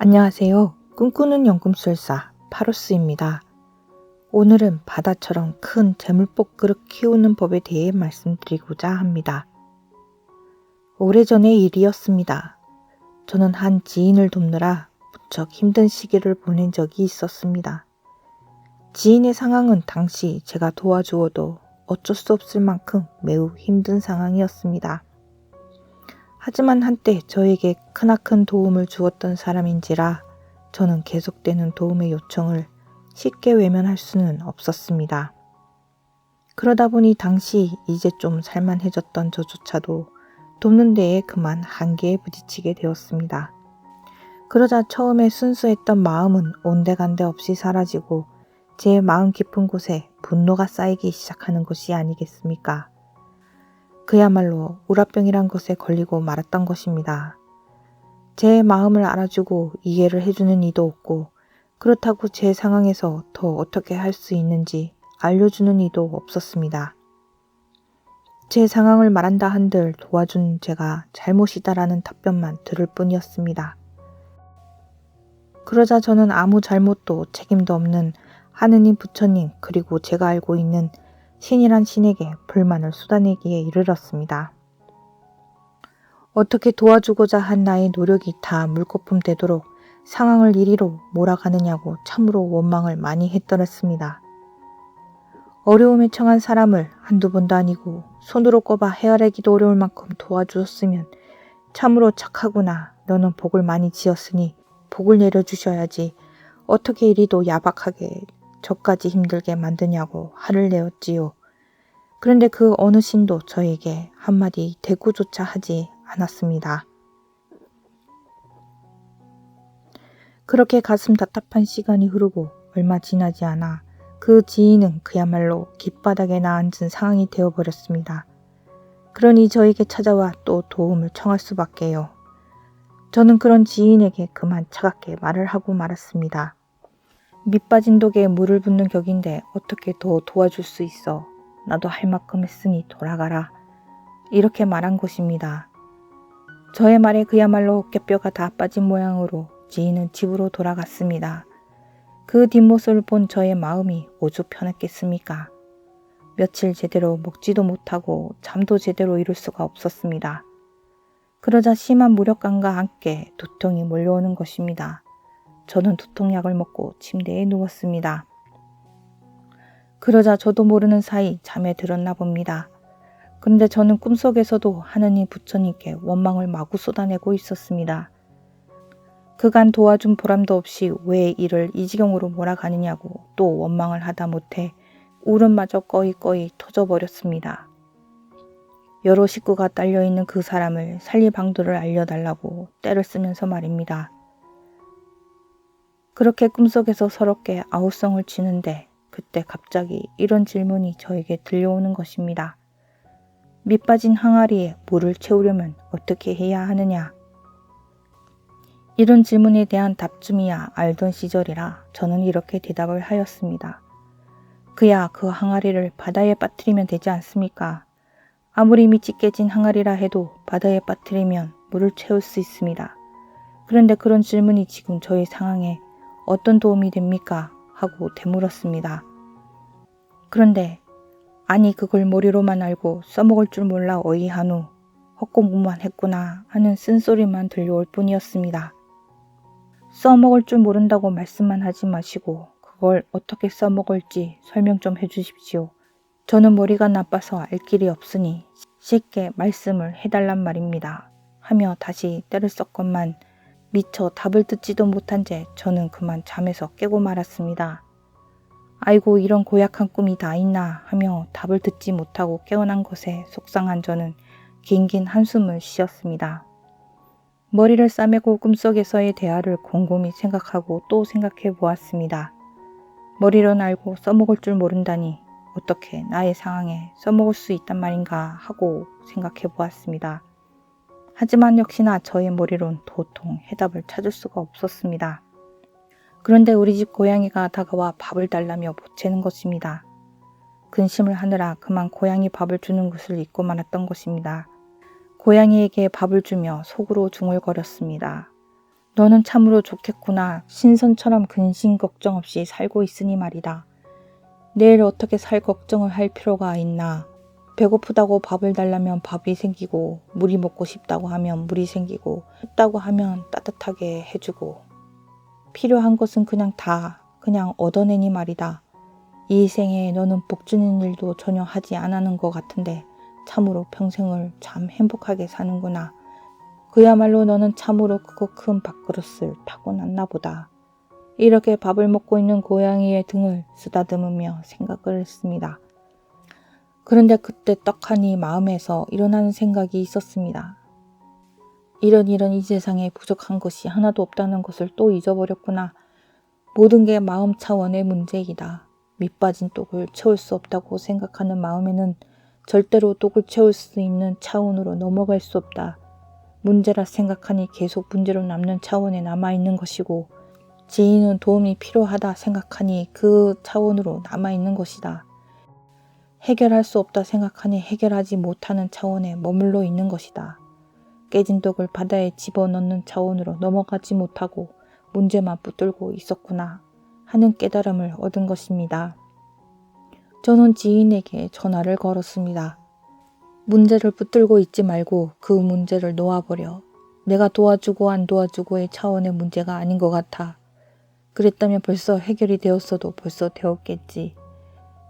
안녕하세요. 꿈꾸는 연금술사 파로스입니다. 오늘은 바다처럼 큰 재물복 그릇 키우는 법에 대해 말씀드리고자 합니다. 오래전의 일이었습니다. 저는 한 지인을 돕느라 무척 힘든 시기를 보낸 적이 있었습니다. 지인의 상황은 당시 제가 도와주어도 어쩔 수 없을 만큼 매우 힘든 상황이었습니다. 하지만 한때 저에게 크나큰 도움을 주었던 사람인지라 저는 계속되는 도움의 요청을 쉽게 외면할 수는 없었습니다. 그러다 보니 당시 이제 좀 살만해졌던 저조차도 돕는 데에 그만 한계에 부딪히게 되었습니다. 그러자 처음에 순수했던 마음은 온데간데 없이 사라지고 제 마음 깊은 곳에 분노가 쌓이기 시작하는 것이 아니겠습니까? 그야말로 우라병이란 것에 걸리고 말았던 것입니다. 제 마음을 알아주고 이해를 해주는 이도 없고 그렇다고 제 상황에서 더 어떻게 할 수 있는지 알려주는 이도 없었습니다. 제 상황을 말한다 한들 도와준 제가 잘못이다라는 답변만 들을 뿐이었습니다. 그러자 저는 아무 잘못도 책임도 없는 하느님 부처님 그리고 제가 알고 있는 신이란 신에게 불만을 쏟아내기에 이르렀습니다. 어떻게 도와주고자 한 나의 노력이 다 물거품 되도록 상황을 이리로 몰아가느냐고 참으로 원망을 많이 했더랬습니다. 어려움에 처한 사람을 한두 번도 아니고 손으로 꼽아 헤아리기도 어려울 만큼 도와주었으면 참으로 착하구나. 너는 복을 많이 지었으니 복을 내려주셔야지. 어떻게 이리도 야박하게 저까지 힘들게 만드냐고 화를 내었지요. 그런데 그 어느 신도 저에게 한마디 대꾸조차 하지 않았습니다. 그렇게 가슴 답답한 시간이 흐르고 얼마 지나지 않아 그 지인은 그야말로 깃바닥에나 앉은 상황이 되어버렸습니다. 그러니 저에게 찾아와 또 도움을 청할 수밖에요. 저는 그런 지인에게 그만 차갑게 말을 하고 말았습니다. 밑빠진 독에 물을 붓는 격인데 어떻게 더 도와줄 수 있어. 나도 할 만큼 했으니 돌아가라. 이렇게 말한 것입니다. 저의 말에 그야말로 어깨뼈가 다 빠진 모양으로 지인은 집으로 돌아갔습니다. 그 뒷모습을 본 저의 마음이 오죽 편했겠습니까? 며칠 제대로 먹지도 못하고 잠도 제대로 이룰 수가 없었습니다. 그러자 심한 무력감과 함께 두통이 몰려오는 것입니다. 저는 두통약을 먹고 침대에 누웠습니다. 그러자 저도 모르는 사이 잠에 들었나 봅니다. 그런데 저는 꿈속에서도 하느님 부처님께 원망을 마구 쏟아내고 있었습니다. 그간 도와준 보람도 없이 왜 이를 이 지경으로 몰아가느냐고 또 원망을 하다 못해 울음마저 꺼이꺼이 터져버렸습니다. 여러 식구가 딸려있는 그 사람을 살릴 방도를 알려달라고 떼를 쓰면서 말입니다. 그렇게 꿈속에서 서럽게 아우성을 치는데 그때 갑자기 이런 질문이 저에게 들려오는 것입니다. 밑빠진 항아리에 물을 채우려면 어떻게 해야 하느냐? 이런 질문에 대한 답쯤이야 알던 시절이라 저는 이렇게 대답을 하였습니다. 그야 그 항아리를 바다에 빠뜨리면 되지 않습니까? 아무리 밑이 깨진 항아리라 해도 바다에 빠뜨리면 물을 채울 수 있습니다. 그런데 그런 질문이 지금 저의 상황에 어떤 도움이 됩니까? 하고 되물었습니다. 그런데 아니 그걸 머리로만 알고 써먹을 줄 몰라 어이한 후 헛공부만 했구나 하는 쓴소리만 들려올 뿐이었습니다. 써먹을 줄 모른다고 말씀만 하지 마시고 그걸 어떻게 써먹을지 설명 좀 해주십시오. 저는 머리가 나빠서 알 길이 없으니 쉽게 말씀을 해달란 말입니다. 하며 다시 때를 썼건만 미처 답을 듣지도 못한 채 저는 그만 잠에서 깨고 말았습니다. 아이고 이런 고약한 꿈이 다 있나 하며 답을 듣지 못하고 깨어난 것에 속상한 저는 긴긴 한숨을 쉬었습니다. 머리를 싸매고 꿈속에서의 대화를 곰곰이 생각하고 또 생각해 보았습니다. 머리로는 알고 써먹을 줄 모른다니 어떻게 나의 상황에 써먹을 수 있단 말인가 하고 생각해 보았습니다. 하지만 역시나 저의 머리론 도통 해답을 찾을 수가 없었습니다. 그런데 우리 집 고양이가 다가와 밥을 달라며 보채는 것입니다. 근심을 하느라 그만 고양이 밥을 주는 것을 잊고 말았던 것입니다. 고양이에게 밥을 주며 속으로 중얼거렸습니다. 너는 참으로 좋겠구나. 신선처럼 근심 걱정 없이 살고 있으니 말이다. 내일 어떻게 살 걱정을 할 필요가 있나. 배고프다고 밥을 달라면 밥이 생기고, 물이 먹고 싶다고 하면 물이 생기고, 춥다고 하면 따뜻하게 해주고, 필요한 것은 그냥 얻어내니 말이다. 이 생에 너는 복 주는 일도 전혀 하지 않았는 것 같은데 참으로 평생을 참 행복하게 사는구나. 그야말로 너는 참으로 크고 큰 밥그릇을 타고났나 보다. 이렇게 밥을 먹고 있는 고양이의 등을 쓰다듬으며 생각을 했습니다. 그런데 그때 떡하니 마음에서 일어나는 생각이 있었습니다. 이런 이 세상에 부족한 것이 하나도 없다는 것을 또 잊어버렸구나. 모든 게 마음 차원의 문제이다. 밑 빠진 똑을 채울 수 없다고 생각하는 마음에는 절대로 똑을 채울 수 있는 차원으로 넘어갈 수 없다. 문제라 생각하니 계속 문제로 남는 차원에 남아있는 것이고, 지인은 도움이 필요하다 생각하니 그 차원으로 남아있는 것이다. 해결할 수 없다 생각하니 해결하지 못하는 차원에 머물러 있는 것이다. 깨진 떡을 바다에 집어넣는 차원으로 넘어가지 못하고 문제만 붙들고 있었구나 하는 깨달음을 얻은 것입니다. 저는 지인에게 전화를 걸었습니다. 문제를 붙들고 있지 말고 그 문제를 놓아버려. 내가 도와주고 안 도와주고의 차원의 문제가 아닌 것 같아. 그랬다면 벌써 해결이 되었어도 벌써 되었겠지.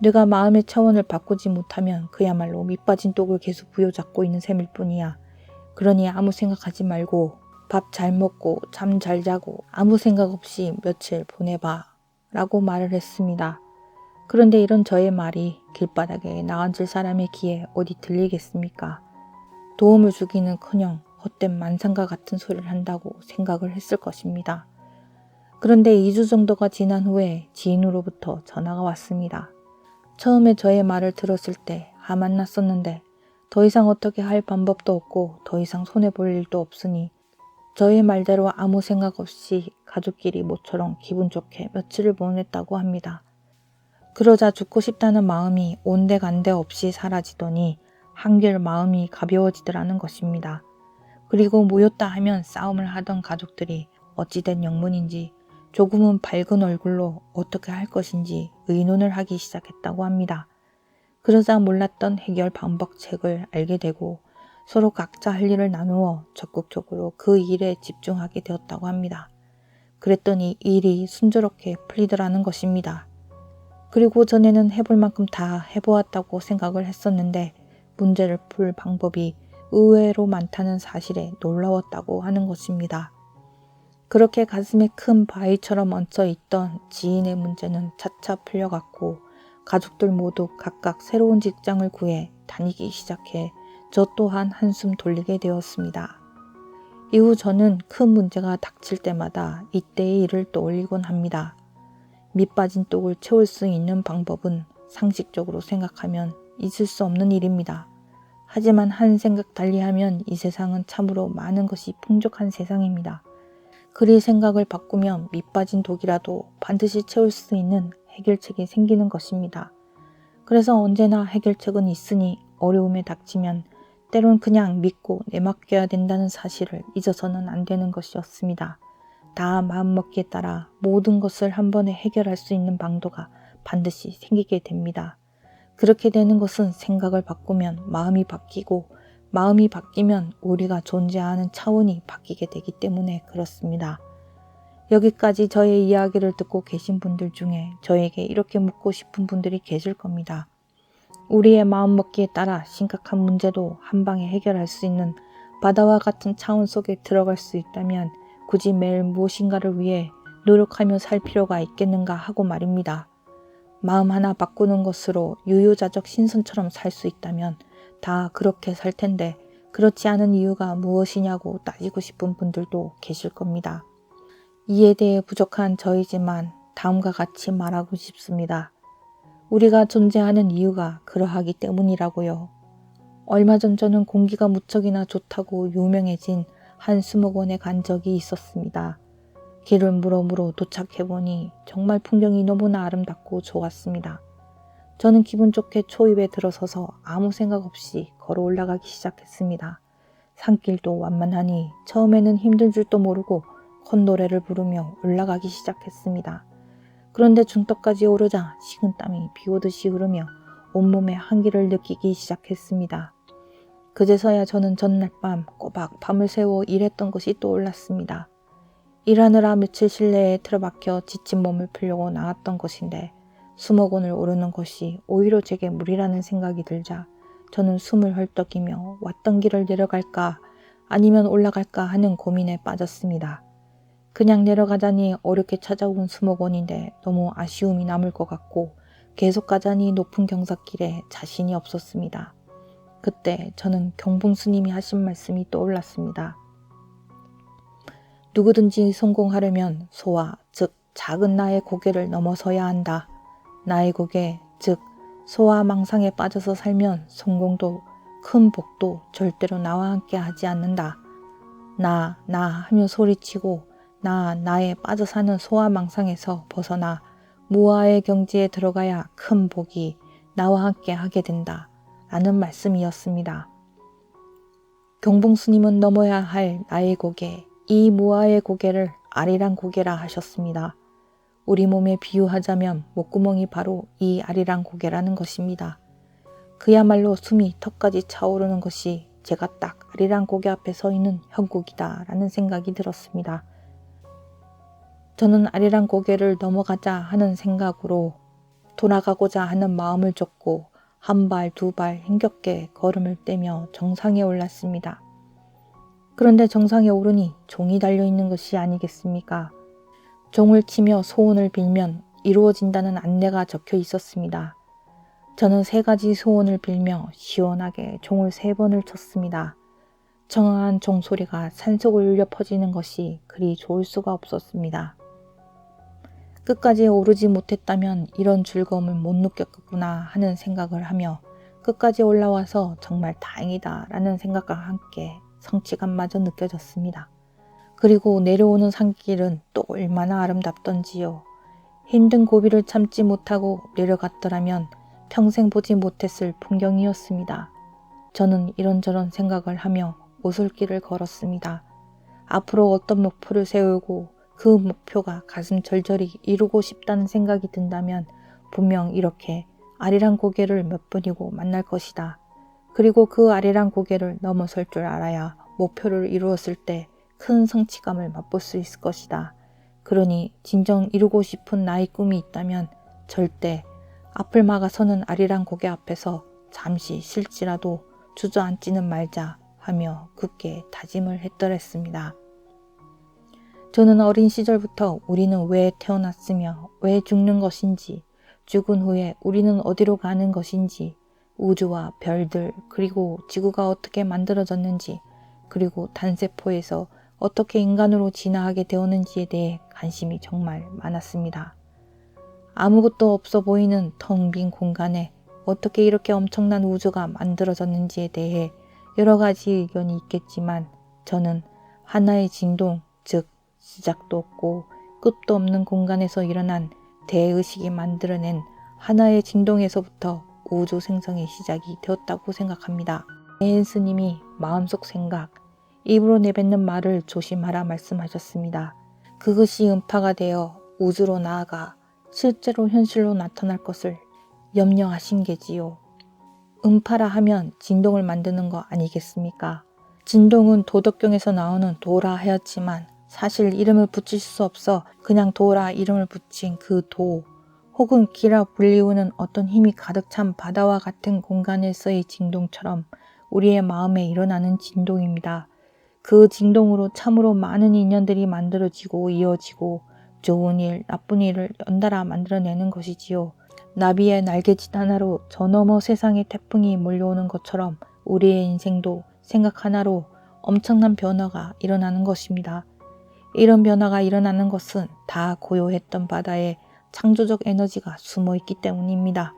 내가 마음의 차원을 바꾸지 못하면 그야말로 밑빠진 똑을 계속 부여잡고 있는 셈일 뿐이야. 그러니 아무 생각하지 말고 밥 잘 먹고 잠 잘 자고 아무 생각 없이 며칠 보내봐 라고 말을 했습니다. 그런데 이런 저의 말이 길바닥에 나앉을 사람의 귀에 어디 들리겠습니까? 도움을 주기는커녕 헛된 만상과 같은 소리를 한다고 생각을 했을 것입니다. 그런데 2주 정도가 지난 후에 지인으로부터 전화가 왔습니다. 처음에 저의 말을 들었을 때 만났었는데 더 이상 어떻게 할 방법도 없고 더 이상 손해볼 일도 없으니 저의 말대로 아무 생각 없이 가족끼리 모처럼 기분 좋게 며칠을 보냈다고 합니다. 그러자 죽고 싶다는 마음이 온데간데 없이 사라지더니 한결 마음이 가벼워지더라는 것입니다. 그리고 모였다 하면 싸움을 하던 가족들이 어찌된 영문인지 조금은 밝은 얼굴로 어떻게 할 것인지 의논을 하기 시작했다고 합니다. 그러자 몰랐던 해결 방법책을 알게 되고 서로 각자 할 일을 나누어 적극적으로 그 일에 집중하게 되었다고 합니다. 그랬더니 일이 순조롭게 풀리더라는 것입니다. 그리고 전에는 해볼 만큼 다 해보았다고 생각을 했었는데 문제를 풀 방법이 의외로 많다는 사실에 놀라웠다고 하는 것입니다. 그렇게 가슴에 큰 바위처럼 얹혀 있던 지인의 문제는 차차 풀려갔고 가족들 모두 각각 새로운 직장을 구해 다니기 시작해 저 또한 한숨 돌리게 되었습니다. 이후 저는 큰 문제가 닥칠 때마다 이때의 일을 떠올리곤 합니다. 밑 빠진 똑을 채울 수 있는 방법은 상식적으로 생각하면 있을 수 없는 일입니다. 하지만 한 생각 달리하면 이 세상은 참으로 많은 것이 풍족한 세상입니다. 그리 생각을 바꾸면 밑 빠진 독이라도 반드시 채울 수 있는 해결책이 생기는 것입니다. 그래서 언제나 해결책은 있으니 어려움에 닥치면 때론 그냥 믿고 내맡겨야 된다는 사실을 잊어서는 안 되는 것이었습니다. 다 마음먹기에 따라 모든 것을 한 번에 해결할 수 있는 방도가 반드시 생기게 됩니다. 그렇게 되는 것은 생각을 바꾸면 마음이 바뀌고 마음이 바뀌면 우리가 존재하는 차원이 바뀌게 되기 때문에 그렇습니다. 여기까지 저의 이야기를 듣고 계신 분들 중에 저에게 이렇게 묻고 싶은 분들이 계실 겁니다. 우리의 마음먹기에 따라 심각한 문제도 한 방에 해결할 수 있는 바다와 같은 차원 속에 들어갈 수 있다면 굳이 매일 무엇인가를 위해 노력하며 살 필요가 있겠는가 하고 말입니다. 마음 하나 바꾸는 것으로 유유자적 신선처럼 살 수 있다면 다 그렇게 살 텐데 그렇지 않은 이유가 무엇이냐고 따지고 싶은 분들도 계실 겁니다. 이에 대해 부족한 저이지만 다음과 같이 말하고 싶습니다. 우리가 존재하는 이유가 그러하기 때문이라고요. 얼마 전 저는 공기가 무척이나 좋다고 유명해진 한 수목원에 간 적이 있었습니다. 길을 물어물어 도착해보니 정말 풍경이 너무나 아름답고 좋았습니다. 저는 기분 좋게 초입에 들어서서 아무 생각 없이 걸어 올라가기 시작했습니다. 산길도 완만하니 처음에는 힘든 줄도 모르고 콧노래를 부르며 올라가기 시작했습니다. 그런데 중턱까지 오르자 식은땀이 비오듯이 흐르며 온몸에 한기를 느끼기 시작했습니다. 그제서야 저는 전날 밤 꼬박 밤을 새워 일했던 것이 떠올랐습니다. 일하느라 며칠 실내에 틀어박혀 지친 몸을 풀려고 나왔던 것인데 수목원을 오르는 것이 오히려 제게 무리라는 생각이 들자 저는 숨을 헐떡이며 왔던 길을 내려갈까 아니면 올라갈까 하는 고민에 빠졌습니다. 그냥 내려가자니 어렵게 찾아온 수목원인데 너무 아쉬움이 남을 것 같고 계속 가자니 높은 경사길에 자신이 없었습니다. 그때 저는 경봉 스님이 하신 말씀이 떠올랐습니다. 누구든지 성공하려면 소와 즉 작은 나의 고개를 넘어서야 한다. 나의 고개 즉 소와 망상에 빠져서 살면 성공도 큰 복도 절대로 나와 함께 하지 않는다. 나 하며 소리치고 나에 빠져 사는 소와 망상에서 벗어나 무아의 경지에 들어가야 큰 복이 나와 함께 하게 된다. 라는 말씀이었습니다. 경봉 스님은 넘어야 할 나의 고개, 이 무아의 고개를 아리랑 고개라 하셨습니다. 우리 몸에 비유하자면 목구멍이 바로 이 아리랑 고개라는 것입니다. 그야말로 숨이 턱까지 차오르는 것이 제가 딱 아리랑 고개 앞에 서 있는 형국이다 라는 생각이 들었습니다. 저는 아리랑 고개를 넘어가자 하는 생각으로 돌아가고자 하는 마음을 줬고 한 발 두 발 힘겹게 걸음을 떼며 정상에 올랐습니다. 그런데 정상에 오르니 종이 달려있는 것이 아니겠습니까? 종을 치며 소원을 빌면 이루어진다는 안내가 적혀 있었습니다. 저는 3가지 소원을 빌며 시원하게 종을 3번을 쳤습니다. 청아한 종소리가 산속을 울려 퍼지는 것이 그리 좋을 수가 없었습니다. 끝까지 오르지 못했다면 이런 즐거움을 못 느꼈구나 하는 생각을 하며 끝까지 올라와서 정말 다행이다 라는 생각과 함께 성취감마저 느껴졌습니다. 그리고 내려오는 산길은 또 얼마나 아름답던지요. 힘든 고비를 참지 못하고 내려갔더라면 평생 보지 못했을 풍경이었습니다. 저는 이런저런 생각을 하며 오솔길을 걸었습니다. 앞으로 어떤 목표를 세우고 그 목표가 가슴 절절히 이루고 싶다는 생각이 든다면 분명 이렇게 아리랑 고개를 몇 번이고 만날 것이다. 그리고 그 아리랑 고개를 넘어설 줄 알아야 목표를 이루었을 때 큰 성취감을 맛볼 수 있을 것이다. 그러니 진정 이루고 싶은 나의 꿈이 있다면 절대 앞을 막아서는 아리랑 고개 앞에서 잠시 실지라도 주저앉지는 말자 하며 굳게 다짐을 했더랬습니다. 저는 어린 시절부터 우리는 왜 태어났으며 왜 죽는 것인지, 죽은 후에 우리는 어디로 가는 것인지, 우주와 별들 그리고 지구가 어떻게 만들어졌는지, 그리고 단세포에서 어떻게 인간으로 진화하게 되었는지에 대해 관심이 정말 많았습니다. 아무것도 없어 보이는 텅 빈 공간에 어떻게 이렇게 엄청난 우주가 만들어졌는지에 대해 여러 가지 의견이 있겠지만 저는 하나의 진동, 즉 시작도 없고 끝도 없는 공간에서 일어난 대의식이 만들어낸 하나의 진동에서부터 우주 생성의 시작이 되었다고 생각합니다. 에헨 스님이 마음속 생각, 입으로 내뱉는 말을 조심하라 말씀하셨습니다. 그것이 음파가 되어 우주로 나아가 실제로 현실로 나타날 것을 염려하신 게지요. 음파라 하면 진동을 만드는 거 아니겠습니까? 진동은 도덕경에서 나오는 도라 하였지만 사실 이름을 붙일 수 없어 그냥 도라 이름을 붙인 그 도, 혹은 기라 불리우는 어떤 힘이 가득 찬 바다와 같은 공간에서의 진동처럼 우리의 마음에 일어나는 진동입니다. 그 진동으로 참으로 많은 인연들이 만들어지고 이어지고 좋은 일, 나쁜 일을 연달아 만들어내는 것이지요. 나비의 날개짓 하나로 저 너머 세상의 태풍이 몰려오는 것처럼 우리의 인생도 생각 하나로 엄청난 변화가 일어나는 것입니다. 이런 변화가 일어나는 것은 다 고요했던 바다에 창조적 에너지가 숨어 있기 때문입니다.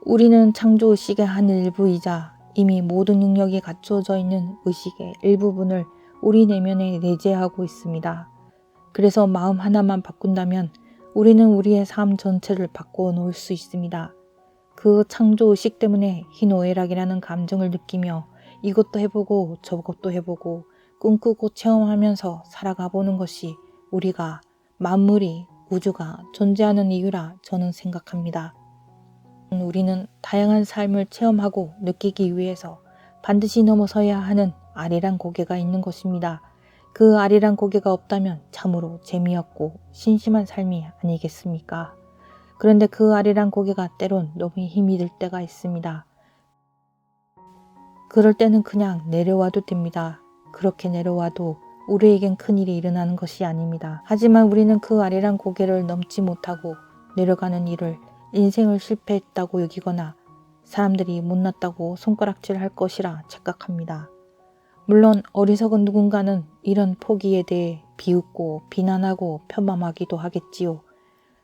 우리는 창조의식의 한 일부이자 이미 모든 능력이 갖추어져 있는 의식의 일부분을 우리 내면에 내재하고 있습니다. 그래서 마음 하나만 바꾼다면 우리는 우리의 삶 전체를 바꾸어 놓을 수 있습니다. 그 창조의식 때문에 희노애락이라는 감정을 느끼며 이것도 해보고 저것도 해보고 꿈꾸고 체험하면서 살아가 보는 것이 우리가 만물이 우주가 존재하는 이유라 저는 생각합니다. 우리는 다양한 삶을 체험하고 느끼기 위해서 반드시 넘어서야 하는 아리랑 고개가 있는 것입니다. 그 아리랑 고개가 없다면 참으로 재미없고 심심한 삶이 아니겠습니까? 그런데 그 아리랑 고개가 때론 너무 힘이 들 때가 있습니다. 그럴 때는 그냥 내려와도 됩니다. 그렇게 내려와도 우리에겐 큰일이 일어나는 것이 아닙니다. 하지만 우리는 그 아리랑 고개를 넘지 못하고 내려가는 일을 인생을 실패했다고 여기거나 사람들이 못났다고 손가락질할 것이라 착각합니다. 물론 어리석은 누군가는 이런 포기에 대해 비웃고 비난하고 편맘하기도 하겠지요.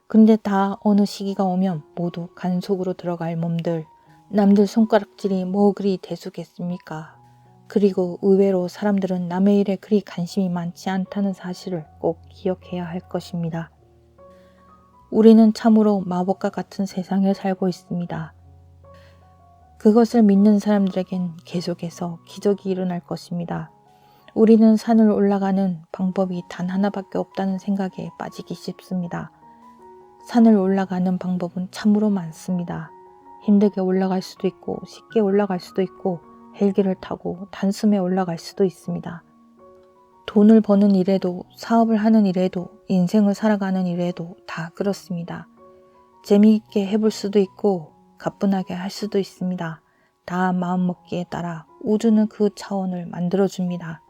근데 다 어느 시기가 오면 모두 간 속으로 들어갈 몸들, 남들 손가락질이 뭐 그리 대수겠습니까? 그리고 의외로 사람들은 남의 일에 그리 관심이 많지 않다는 사실을 꼭 기억해야 할 것입니다. 우리는 참으로 마법과 같은 세상에 살고 있습니다. 그것을 믿는 사람들에겐 계속해서 기적이 일어날 것입니다. 우리는 산을 올라가는 방법이 단 하나밖에 없다는 생각에 빠지기 쉽습니다. 산을 올라가는 방법은 참으로 많습니다. 힘들게 올라갈 수도 있고 쉽게 올라갈 수도 있고 헬기를 타고 단숨에 올라갈 수도 있습니다. 돈을 버는 일에도 사업을 하는 일에도 인생을 살아가는 일에도 다 그렇습니다. 재미있게 해볼 수도 있고 가뿐하게 할 수도 있습니다. 다 마음먹기에 따라 우주는 그 차원을 만들어줍니다.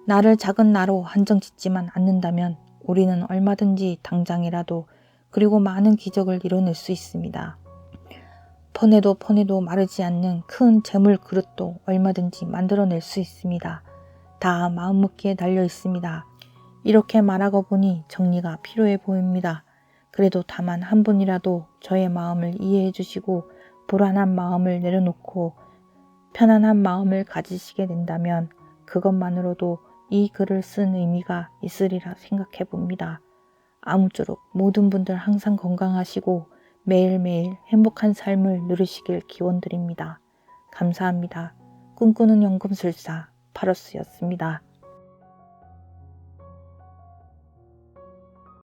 나를 작은 나로 한정 짓지만 않는다면 우리는 얼마든지 당장이라도 그리고 많은 기적을 이뤄낼 수 있습니다. 퍼내도 마르지 않는 큰 재물 그릇도 얼마든지 만들어낼 수 있습니다. 다 마음먹기에 달려 있습니다. 이렇게 말하고 보니 정리가 필요해 보입니다. 그래도 다만 한 분이라도 저의 마음을 이해해 주시고 불안한 마음을 내려놓고 편안한 마음을 가지시게 된다면 그것만으로도 이 글을 쓴 의미가 있으리라 생각해 봅니다. 아무쪼록 모든 분들 항상 건강하시고 매일매일 행복한 삶을 누리시길 기원드립니다. 감사합니다. 꿈꾸는 연금술사 파러스였습니다.